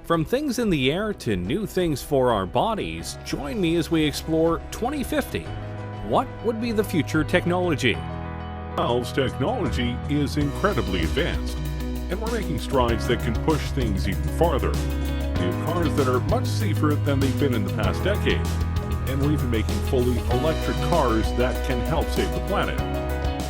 From things in the air to new things for our bodies, join me as we explore 2050. What would be the future technology? Valve's technology is incredibly advanced, and we're making strides that can push things even farther. We have cars that are much safer than they've been in the past decade, and we're even making fully electric cars that can help save the planet.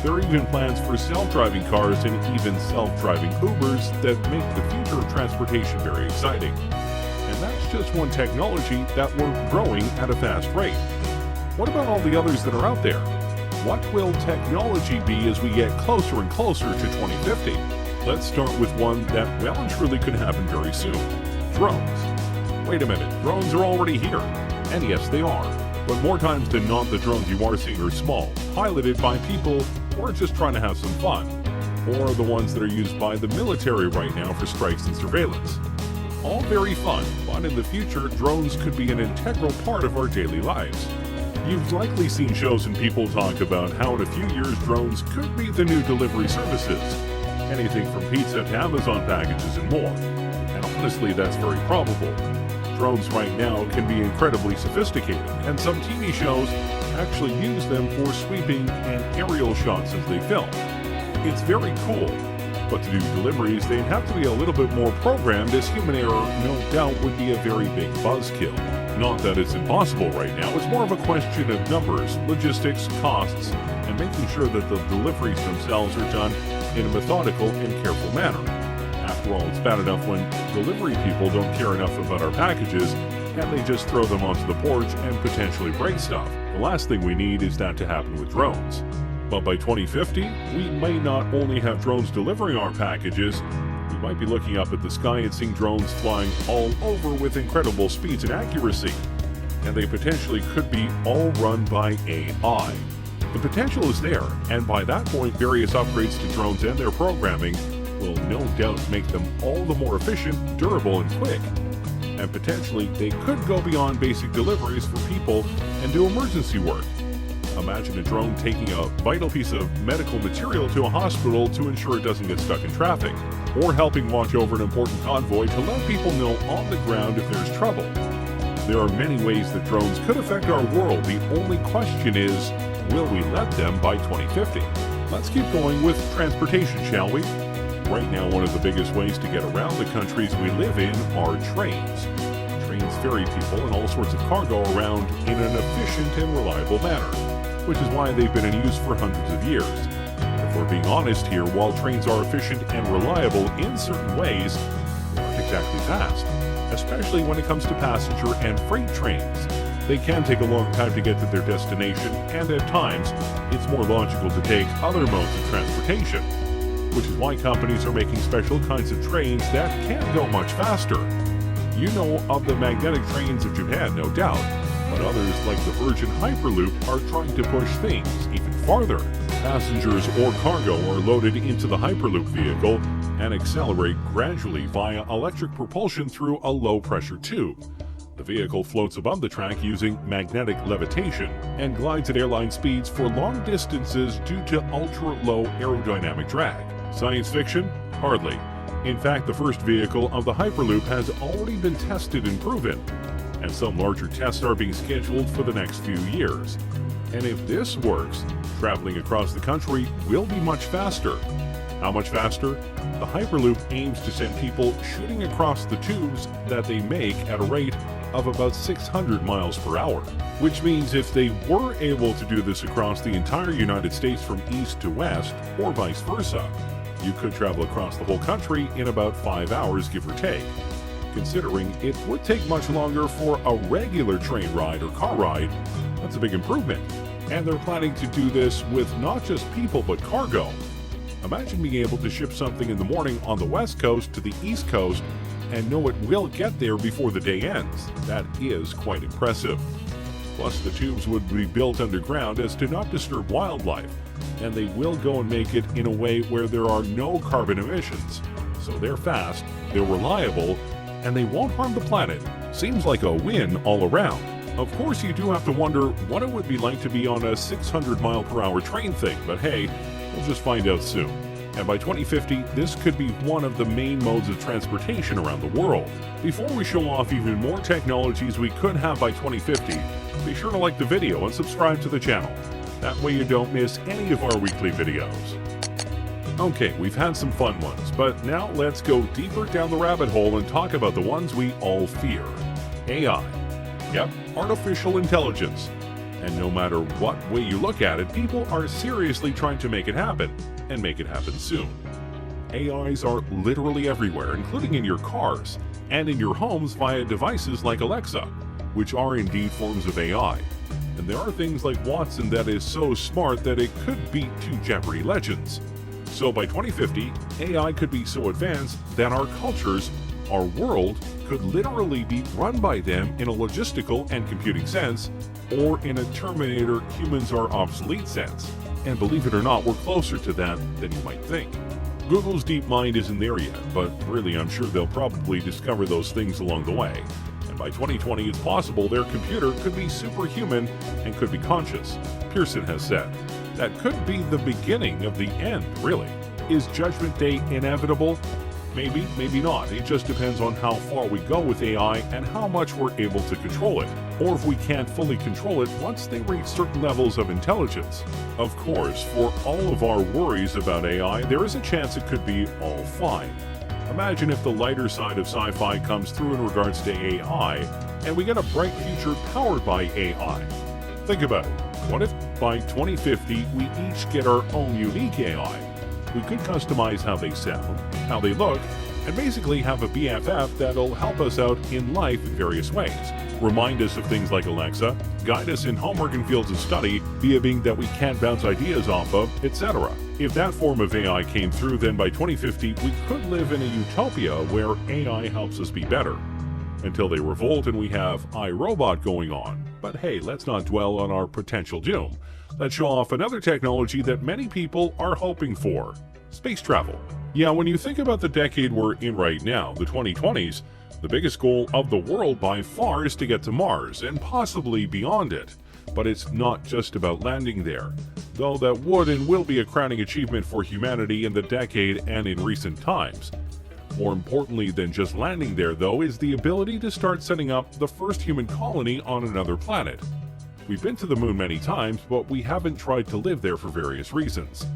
There are even plans for self-driving cars and even self-driving Ubers that make the future of transportation very exciting. And that's just one technology that we're growing at a fast rate. What about all the others that are out there? What will technology be as we get closer and closer to 2050? Let's start with one that well and truly could happen very soon. Drones. Wait a minute, drones are already here. And yes, they are. But more times than not, the drones you are seeing are small, piloted by people who are just trying to have some fun, or the ones that are used by the military right now for strikes and surveillance. All very fun, but in the future, drones could be an integral part of our daily lives. You've likely seen shows and people talk about how in a few years drones could be the new delivery services. Anything from pizza to Amazon packages and more. And honestly, that's very probable. Drones right now can be incredibly sophisticated, and some TV shows actually use them for sweeping and aerial shots as they film. It's very cool, but to do deliveries, they'd have to be a little bit more programmed, as human error no doubt would be a very big buzzkill. Not that it's impossible right now, it's more of a question of numbers, logistics, costs, and making sure that the deliveries themselves are done in a methodical and careful manner. After all, it's bad enough when delivery people don't care enough about our packages and they just throw them onto the porch and potentially break stuff. The last thing we need is that to happen with drones. But by 2050, we may not only have drones delivering our packages, we might be looking up at the sky and seeing drones flying all over with incredible speeds and accuracy. And they potentially could be all run by AI. The potential is there, and by that point, various upgrades to drones and their programming will no doubt make them all the more efficient, durable, and quick. And potentially, they could go beyond basic deliveries for people and do emergency work. Imagine a drone taking a vital piece of medical material to a hospital to ensure it doesn't get stuck in traffic, or helping watch over an important convoy to let people know on the ground if there's trouble. There are many ways that drones could affect our world. The only question is, will we let them by 2050? Let's keep going with transportation, shall we? Right now, one of the biggest ways to get around the countries we live in are trains. Trains ferry people and all sorts of cargo around in an efficient and reliable manner, which is why they've been in use for hundreds of years. If we're being honest here, while trains are efficient and reliable in certain ways, they aren't exactly fast, especially when it comes to passenger and freight trains. They can take a long time to get to their destination, and at times, it's more logical to take other modes of transportation, which is why companies are making special kinds of trains that can go much faster. You know of the magnetic trains of Japan, no doubt, but others like the Virgin Hyperloop are trying to push things even farther. Passengers or cargo are loaded into the Hyperloop vehicle and accelerate gradually via electric propulsion through a low-pressure tube. The vehicle floats above the track using magnetic levitation and glides at airline speeds for long distances due to ultra-low aerodynamic drag. Science fiction? Hardly. In fact, the first vehicle of the Hyperloop has already been tested and proven, and some larger tests are being scheduled for the next few years. And if this works, traveling across the country will be much faster. How much faster? The Hyperloop aims to send people shooting across the tubes that they make at a rate of about 600 miles per hour, which means if they were able to do this across the entire United States from east to west, or vice versa, you could travel across the whole country in about 5 hours, give or take. Considering it would take much longer for a regular train ride or car ride, that's a big improvement. And they're planning to do this with not just people but cargo. Imagine being able to ship something in the morning on the West Coast to the East Coast and know it will get there before the day ends. That is quite impressive. Plus, the tubes would be built underground as to not disturb wildlife, and they will go and make it in a way where there are no carbon emissions. So they're fast, they're reliable, and they won't harm the planet. Seems like a win all around. Of course, you do have to wonder what it would be like to be on a 600 mile per hour train thing, but hey, we'll just find out soon. And by 2050, this could be one of the main modes of transportation around the world. Before we show off even more technologies we could have by 2050, be sure to like the video and subscribe to the channel. That way you don't miss any of our weekly videos. Okay, we've had some fun ones, but now let's go deeper down the rabbit hole and talk about the ones we all fear. AI. Yep, artificial intelligence. And no matter what way you look at it, people are seriously trying to make it happen, and make it happen soon. AIs are literally everywhere, including in your cars, and in your homes via devices like Alexa, which are indeed forms of AI. And there are things like Watson that is so smart that it could beat two Jeopardy legends. So by 2050, AI could be so advanced that our cultures, our world, could literally be run by them in a logistical and computing sense, or in a Terminator humans are obsolete sense. And believe it or not, we're closer to that than you might think. Google's DeepMind isn't there yet, but really I'm sure they'll probably discover those things along the way. And by 2020, it's possible their computer could be superhuman and could be conscious. Pearson has said. That could be the beginning of the end, really. Is Judgment Day inevitable? Maybe, maybe not. It just depends on how far we go with AI and how much we're able to control it, or if we can't fully control it once they reach certain levels of intelligence. Of course, for all of our worries about AI, there is a chance it could be all fine. Imagine if the lighter side of sci-fi comes through in regards to AI, and we get a bright future powered by AI. Think about it. What if by 2050 we each get our own unique AI? We could customize how they sound, how they look, and basically have a BFF that'll help us out in life in various ways. Remind us of things like Alexa, guide us in homework and fields of study via being that we can't bounce ideas off of, etc. If that form of AI came through, then by 2050 we could live in a utopia where AI helps us be better. Until they revolt and we have iRobot going on. But hey, let's not dwell on our potential doom. Let's show off another technology that many people are hoping for. Space travel. Yeah, when you think about the decade we're in right now, the 2020s, the biggest goal of the world by far is to get to Mars, and possibly beyond it. But it's not just about landing there, though that would and will be a crowning achievement for humanity in the decade and in recent times. More importantly than just landing there, though, is the ability to start setting up the first human colony on another planet. We've been to the moon many times, but we haven't tried to live there for various reasons.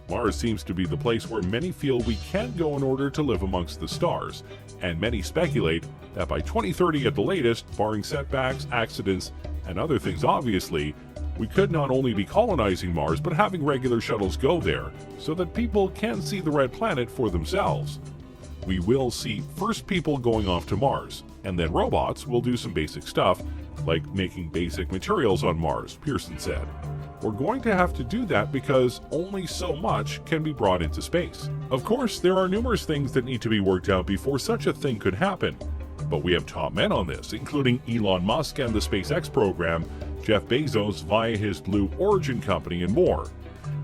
Mars seems to be the place where many feel we can go in order to live amongst the stars, and many speculate that by 2030 at the latest, barring setbacks, accidents, and other things obviously, we could not only be colonizing Mars, but having regular shuttles go there, so that people can see the red planet for themselves. We will see first people going off to Mars, and then robots will do some basic stuff, like making basic materials on Mars, Pearson said. We're going to have to do that because only so much can be brought into space. Of course, there are numerous things that need to be worked out before such a thing could happen, but we have top men on this, including Elon Musk and the SpaceX program, Jeff Bezos via his Blue Origin company, and more.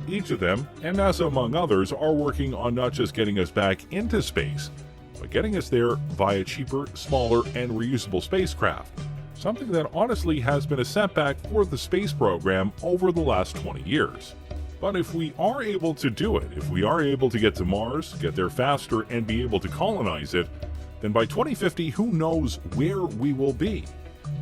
Each of them, and NASA among others, are working on not just getting us back into space, but getting us there via cheaper, smaller, and reusable spacecraft. Something that honestly has been a setback for the space program over the last 20 years. But if we are able to do it, if we are able to get to Mars, get there faster, and be able to colonize it, then by 2050, who knows where we will be?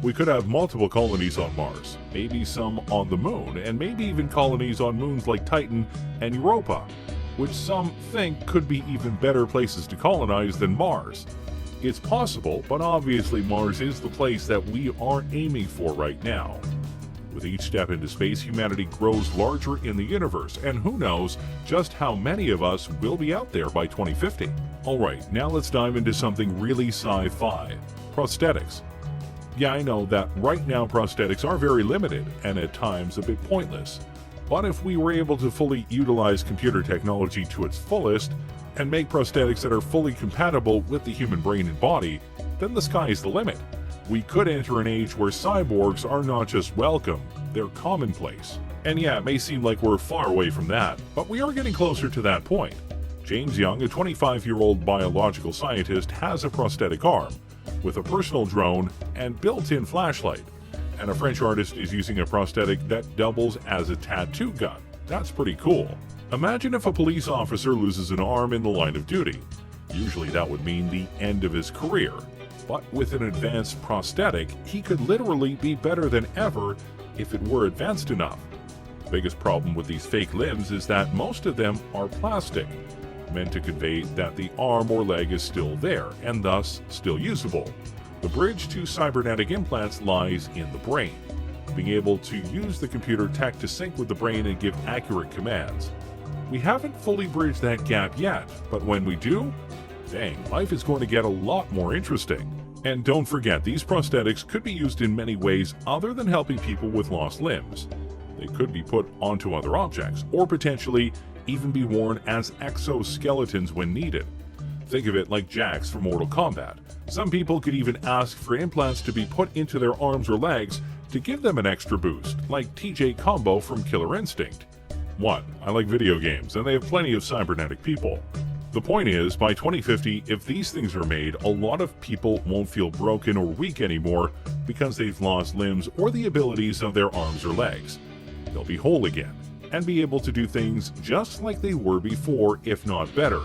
We could have multiple colonies on Mars, maybe some on the moon, and maybe even colonies on moons like Titan and Europa, which some think could be even better places to colonize than Mars. It's possible, but obviously Mars is the place that we are aiming for right now. With each step into space, humanity grows larger in the universe, and who knows just how many of us will be out there by 2050. Alright, now let's dive into something really sci-fi. Prosthetics. Yeah, I know that right now prosthetics are very limited, and at times a bit pointless. But if we were able to fully utilize computer technology to its fullest, and make prosthetics that are fully compatible with the human brain and body, then the sky is the limit. We could enter an age where cyborgs are not just welcome, they're commonplace. And yeah, it may seem like we're far away from that, but we are getting closer to that point. James Young, a 25-year-old biological scientist, has a prosthetic arm, with a personal drone and built-in flashlight. And a French artist is using a prosthetic that doubles as a tattoo gun. That's pretty cool. Imagine if a police officer loses an arm in the line of duty. Usually that would mean the end of his career. But with an advanced prosthetic, he could literally be better than ever if it were advanced enough. The biggest problem with these fake limbs is that most of them are plastic, meant to convey that the arm or leg is still there and thus still usable. The bridge to cybernetic implants lies in the brain, being able to use the computer tech to sync with the brain and give accurate commands. We haven't fully bridged that gap yet, but when we do, dang, life is going to get a lot more interesting. And don't forget, these prosthetics could be used in many ways other than helping people with lost limbs. They could be put onto other objects, or potentially even be worn as exoskeletons when needed. Think of it like Jax from Mortal Kombat. Some people could even ask for implants to be put into their arms or legs to give them an extra boost, like TJ Combo from Killer Instinct. 1. I like video games, and they have plenty of cybernetic people. The point is, by 2050, if these things are made, a lot of people won't feel broken or weak anymore because they've lost limbs or the abilities of their arms or legs. They'll be whole again and be able to do things just like they were before, if not better.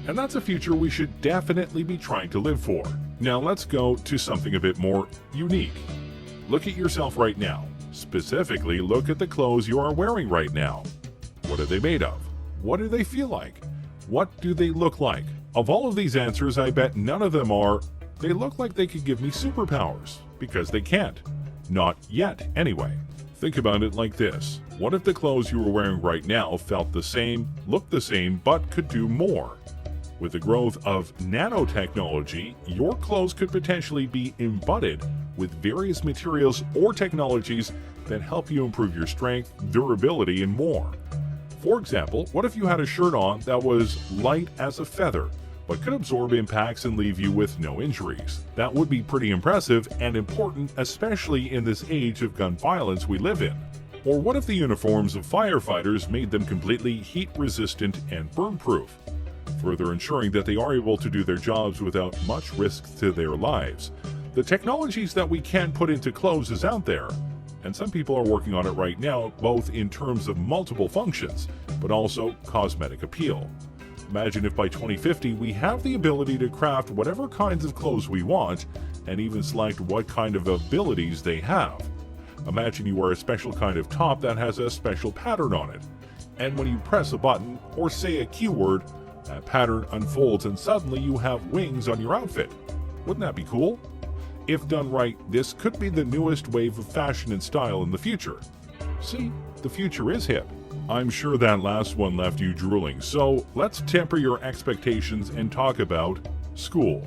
And that's a future we should definitely be trying to live for. Now let's go to something a bit more unique. Look at yourself right now. Specifically, look at the clothes you are wearing right now. What are they made of? What do they feel like? What do they look like? Of all of these answers, I bet none of them are, they look like they could give me superpowers, because they can't. Not yet, anyway. Think about it like this. What if the clothes you are wearing right now felt the same, looked the same, but could do more? With the growth of nanotechnology, your clothes could potentially be embodied with various materials or technologies that help you improve your strength, durability, and more. For example, what if you had a shirt on that was light as a feather, but could absorb impacts and leave you with no injuries? That would be pretty impressive and important, especially in this age of gun violence we live in. Or what if the uniforms of firefighters made them completely heat-resistant and burn-proof, further ensuring that they are able to do their jobs without much risk to their lives? The technologies that we can put into clothes is out there, and some people are working on it right now, both in terms of multiple functions, but also cosmetic appeal. Imagine if by 2050 we have the ability to craft whatever kinds of clothes we want, and even select what kind of abilities they have. Imagine you wear a special kind of top that has a special pattern on it, and when you press a button or say a keyword, that pattern unfolds and suddenly you have wings on your outfit. Wouldn't that be cool? If done right, this could be the newest wave of fashion and style in the future. See, the future is hip. I'm sure that last one left you drooling, so let's temper your expectations and talk about school.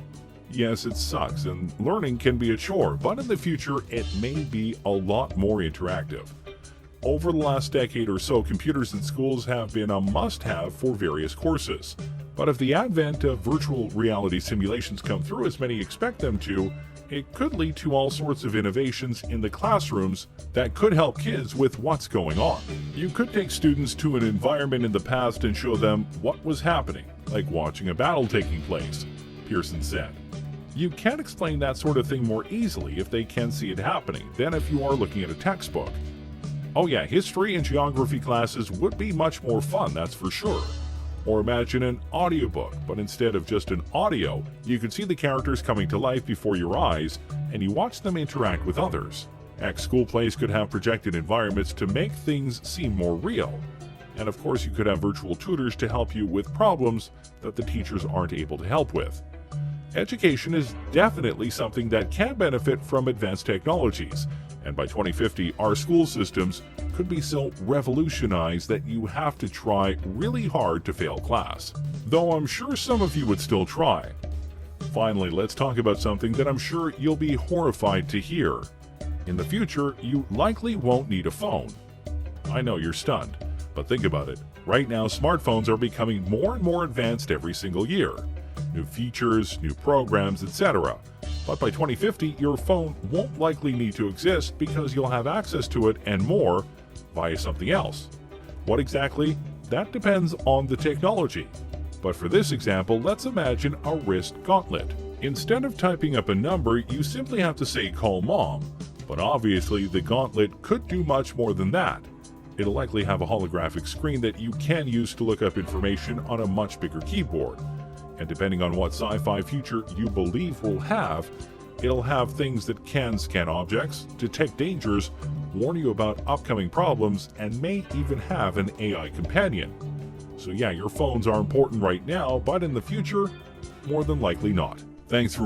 Yes, it sucks, and learning can be a chore, but in the future it may be a lot more interactive. Over the last decade or so, computers in schools have been a must-have for various courses. But if the advent of virtual reality simulations come through as many expect them to, it could lead to all sorts of innovations in the classrooms that could help kids with what's going on. You could take students to an environment in the past and show them what was happening, like watching a battle taking place, Pearson said. You can explain that sort of thing more easily if they can see it happening than if you are looking at a textbook. Oh yeah, history and geography classes would be much more fun, that's for sure. Or imagine an audiobook, but instead of just an audio, you could see the characters coming to life before your eyes, and you watch them interact with others. School plays could have projected environments to make things seem more real. And of course, you could have virtual tutors to help you with problems that the teachers aren't able to help with. Education is definitely something that can benefit from advanced technologies, and by 2050, our school systems could be so revolutionized that you have to try really hard to fail class. Though I'm sure some of you would still try. Finally, let's talk about something that I'm sure you'll be horrified to hear. In the future, you likely won't need a phone. I know you're stunned, but think about it. Right now, smartphones are becoming more and more advanced every single year. New features, new programs, etc. But by 2050, your phone won't likely need to exist because you'll have access to it and more via something else. What exactly? That depends on the technology. But for this example, let's imagine a wrist gauntlet. Instead of typing up a number, you simply have to say "call mom." But obviously, the gauntlet could do much more than that. It'll likely have a holographic screen that you can use to look up information on a much bigger keyboard. And depending on what sci-fi future you believe will have, it'll have things that can scan objects, detect dangers, warn you about upcoming problems, and may even have an AI companion. So yeah, your phones are important right now, but in the future, more than likely not. Thanks for